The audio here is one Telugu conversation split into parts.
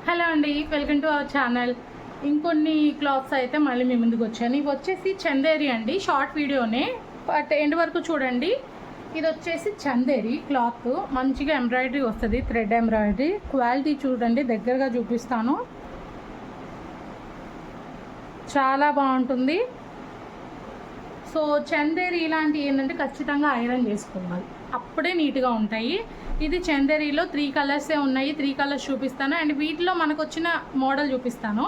హలో అండి, వెల్కమ్ టు అవర్ ఛానల్. ఇంకొన్ని క్లాత్స్ అయితే మళ్ళీ మీ ముందుకు వచ్చాను. ఇవి వచ్చేసి చందేరి అండి, షార్ట్ వీడియోనే, బట్ ఎండ్ వరకు చూడండి. ఇది వచ్చేసి చందేరి క్లాత్, మంచిగా ఎంబ్రాయిడరీ వస్తుంది, థ్రెడ్ ఎంబ్రాయిడరీ. క్వాలిటీ చూడండి, దగ్గరగా చూపిస్తాను, చాలా బాగుంటుంది. సో చందేరి ఇలాంటి ఏంటంటే ఖచ్చితంగా ఐరన్ చేసుకోవాలి, అప్పుడే నీట్గా ఉంటాయి. ఇది చందేరిలో 3 కలర్సే ఉన్నాయి, 3 కలర్స్ చూపిస్తాను. అండ్ వీటిలో మనకు వచ్చిన మోడల్ చూపిస్తాను.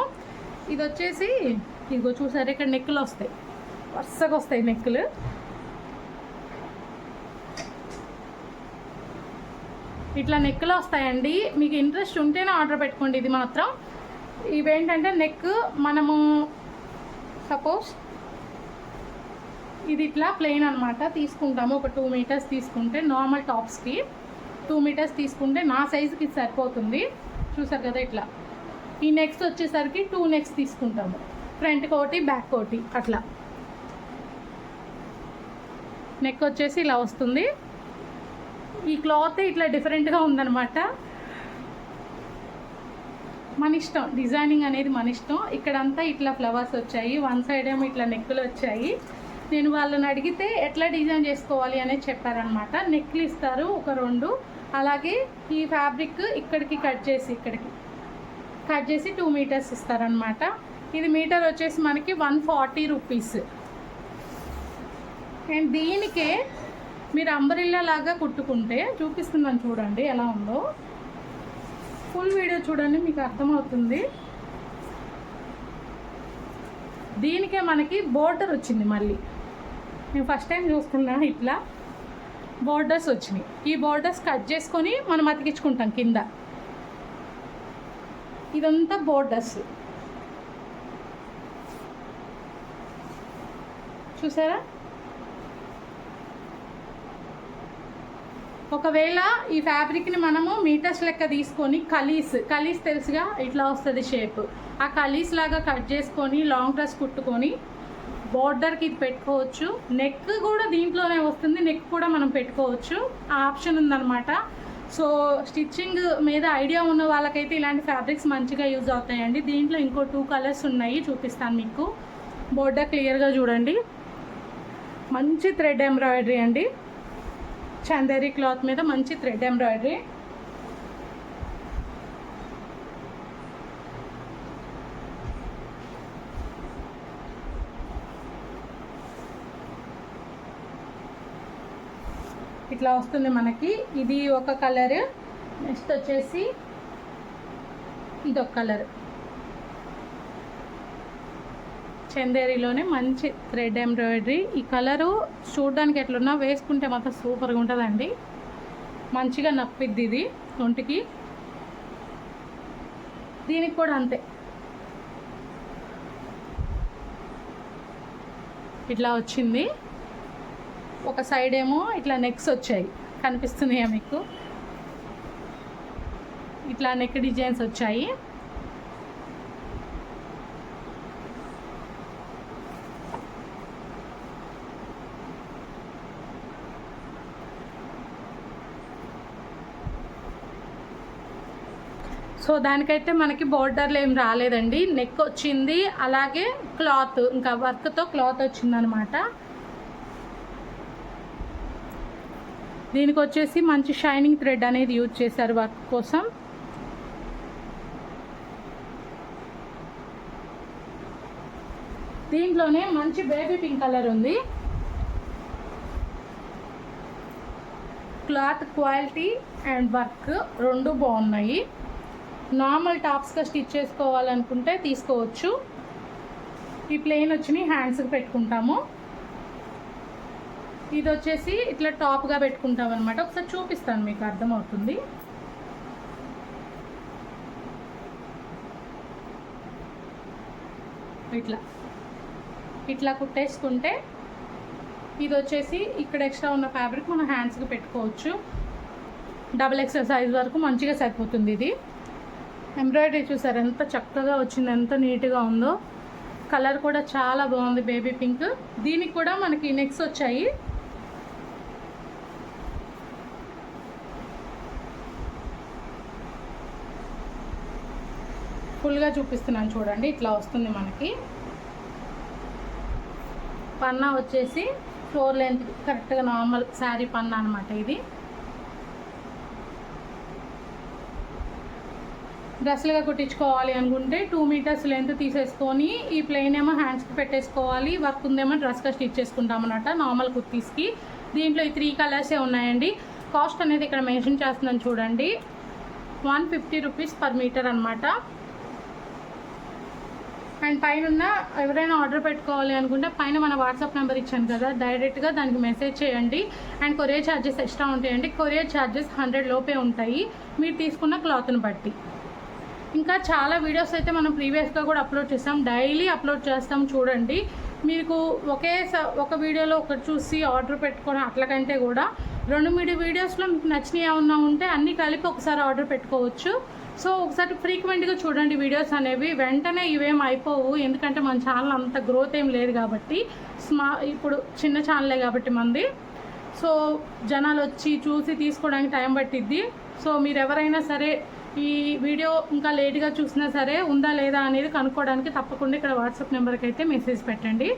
ఇది వచ్చేసి ఇదిగో చూసారు, ఇక్కడ నెక్కులు వస్తాయి, వరుసగా వస్తాయి నెక్కులు. ఇట్లా నెక్కులు వస్తాయండి. మీకు ఇంట్రెస్ట్ ఉంటేనే ఆర్డర్ పెట్టుకోండి. ఇది మాత్రం ఇవేంటంటే నెక్ మనము సపోజ్ ఇది ఇట్లా ప్లెయిన్ అనమాట తీసుకుంటాము. ఒక 2 మీటర్స్ తీసుకుంటే నార్మల్ టాప్స్కి 2 మీటర్స్ తీసుకుంటే నా సైజుకి సరిపోతుంది. చూసారు కదా, ఇట్లా ఈ నెక్స్ట్ వచ్చేసరికి 2 నెక్స్ తీసుకుంటాము, ఫ్రంట్కి ఒకటి బ్యాక్ ఒకటి. అట్లా నెక్ వచ్చేసి ఇలా వస్తుంది. ఈ క్లాత్ ఇట్లా డిఫరెంట్గా ఉందన్నమాట. మన ఇష్టం, డిజైనింగ్ అనేది మన ఇష్టం. ఇక్కడంతా ఇట్లా ఫ్లవర్స్ వచ్చాయి, వన్ సైడ్ ఏమో ఇట్లా నెక్కులు వచ్చాయి. నేను వాళ్ళని అడిగితే ఎట్లా డిజైన్ చేసుకోవాలి అనేది చెప్పారనమాట. నెక్లు ఇస్తారు ఒక 2, అలాగే ఈ ఫ్యాబ్రిక్ ఇక్కడికి కట్ చేసి 2 మీటర్స్ ఇస్తారనమాట. ఇది మీటర్ వచ్చేసి మనకి 140 రూపీస్. అండ్ దీనికే మీరు అంబ్రెల్లా లాగా కుట్టుకుంటే, చూపిస్తున్నాను చూడండి ఎలా ఉందో, ఫుల్ వీడియో చూడండి మీకు అర్థమవుతుంది. దీనికే మనకి బోర్డర్ వచ్చింది. మళ్ళీ నేను ఫస్ట్ టైం చూసుకున్నా, ఇట్లా బోర్డర్స్ వచ్చినాయి. ఈ బోర్డర్స్ కట్ చేసుకొని మనం అతికించుకుంటాం కింద. ఇదంతా బోర్డర్స్ చూసారా. ఒకవేళ ఈ ఫ్యాబ్రిక్ని మనము మీటర్స్ లెక్క తీసుకొని కలీస్ తెలుసుగా, ఇట్లా వస్తుంది షేప్. ఆ కలీస్ లాగా కట్ చేసుకొని లాంగ్ డ్రెస్ కుట్టుకొని బోర్డర్కి ఇది పెట్టుకోవచ్చు. నెక్ కూడా దీంట్లోనే వస్తుంది, నెక్ కూడా మనం పెట్టుకోవచ్చు, ఆ ఆప్షన్ ఉందన్నమాట. సో స్టిచ్చింగ్ మీద ఐడియా ఉన్న వాళ్ళకైతే ఇలాంటి ఫ్యాబ్రిక్స్ మంచిగా యూజ్ అవుతాయండి. దీంట్లో ఇంకో 2 కలర్స్ ఉన్నాయి, చూపిస్తాను మీకు. బోర్డర్ క్లియర్గా చూడండి, మంచి థ్రెడ్ ఎంబ్రాయిడరీ అండి. చందేరి క్లాత్ మీద మంచి థ్రెడ్ ఎంబ్రాయిడరీ. ఇట్లా వస్తుంది మనకి. ఇది ఒక కలర్, నెక్స్ట్ వచ్చేసి ఇది ఒక కలర్. చందేరిలోనే మంచి థ్రెడ్ ఎంబ్రాయిడరీ. ఈ కలరు చూడడానికి ఎట్లున్నా వేసుకుంటే మాత్రం సూపర్గా ఉంటుందండి, మంచిగా నప్పిద్ది ఇది ఒంటికి. దీనికి కూడా అంతే, ఇట్లా వచ్చింది. ఒక సైడ్ ఏమో ఇట్లా నెక్స్ వచ్చాయి, కనిపిస్తున్నాయా మీకు? ఇట్లా నెక్ డిజైన్స్ వచ్చాయి. సో దానికైతే మనకి బోర్డర్లు ఏం రాలేదండి, నెక్ వచ్చింది, అలాగే క్లాత్ ఇంకా వర్క్తో క్లాత్ వచ్చిందనమాట. దీనికి వచ్చేసి మంచి షైనింగ్ థ్రెడ్ అనేది యూజ్ చేశారు వర్క్ కోసం. దీంట్లోనే మంచి బేబీ పింక్ కలర్ ఉంది. క్లాత్ క్వాలిటీ అండ్ వర్క్ 2 బాగున్నాయి. నార్మల్ టాప్స్గా స్టిచ్ చేసుకోవాలనుకుంటే తీసుకోవచ్చు. ఈ ప్లెయిన్ వచ్చినాయి, హ్యాండ్స్కి పెట్టుకుంటాము. ఇది వచ్చేసి ఇట్లా టాప్గా పెట్టుకుంటాం అనమాట. ఒకసారి చూపిస్తాను మీకు అర్థమవుతుంది. ఇట్లా కుట్టేసుకుంటే ఇది వచ్చేసి ఇక్కడ ఎక్స్ట్రా ఉన్న ఫ్యాబ్రిక్ మన హ్యాండ్స్కి పెట్టుకోవచ్చు. డబుల్ ఎక్సెల్ సైజ్ వరకు మంచిగా సరిపోతుంది. ఇది ఎంబ్రాయిడరీ చూసారు ఎంత చక్కగా వచ్చింది, ఎంత నీట్గా ఉందో. కలర్ కూడా చాలా బాగుంది, బేబీ పింక్. దీనికి కూడా మనకి నెక్స్ వచ్చాయి. ఫుల్గా చూపిస్తున్నాను చూడండి. ఇట్లా వస్తుంది మనకి. పన్నా వచ్చేసి ఫ్లోర్ లెంత్ కరెక్ట్గా నార్మల్ శారీ పన్నా అనమాట ఇది. డ్రెస్లుగా కుట్టించుకోవాలి అనుకుంటే 2 మీటర్స్ లెంత్ తీసేసుకొని ఈ ప్లెయిన్ ఏమో హ్యాండ్స్కి పెట్టేసుకోవాలి, వర్క్ ఉందేమో డ్రెస్గా స్టిచ్ చేసుకుంటాం అన్నమాట నార్మల్ కుర్తీస్కి. దీంట్లో ఈ 3 కలర్సే ఉన్నాయండి. కాస్ట్ అనేది ఇక్కడ మెన్షన్ చేస్తున్నాను చూడండి, 150 రూపీస్ పర్ మీటర్ అనమాట. అండ్ పైన ఎవరైనా ఆర్డర్ పెట్టుకోవాలి అనుకుంటే పైన మన వాట్సాప్ నెంబర్ ఇచ్చాను కదా, డైరెక్ట్గా దానికి మెసేజ్ చేయండి. అండ్ కొరియర్ ఛార్జెస్ ఎక్స్ట్రా ఉంటాయండి. కొరియర్ ఛార్జెస్ 100 లోపే ఉంటాయి మీరు తీసుకున్న క్లాత్ని బట్టి. ఇంకా చాలా వీడియోస్ అయితే మనం ప్రీవియస్గా కూడా అప్లోడ్ చేస్తాం, డైలీ అప్లోడ్ చేస్తాం చూడండి. మీకు ఒక వీడియోలో ఒకటి చూసి ఆర్డర్ పెట్టుకోవడం అట్లకంటే కూడా 2-3 వీడియోస్లో మీకు నచ్చినవి ఏమన్నా ఉంటే అన్నీ కలిపి ఒకసారి ఆర్డర్ పెట్టుకోవచ్చు. సో ఒకసారి ఫ్రీక్వెంట్గా చూడండి వీడియోస్ అనేవి, వెంటనే ఇవేం అయిపోవు. ఎందుకంటే మన ఛానల్ అంత గ్రోత్ ఏం లేదు కాబట్టి, ఇప్పుడు చిన్న ఛానలే కాబట్టి మంది. సో జనాలు వచ్చి చూసి తీసుకోవడానికి టైం పట్టిద్ది. సో మీరు ఎవరైనా సరే ఈ వీడియో ఇంకా లేట్గా చూసినా సరే ఉందా లేదా అనేది కనుక్కోవడానికి తప్పకుండా ఇక్కడ వాట్సాప్ నెంబర్కి అయితే మెసేజ్ పెట్టండి.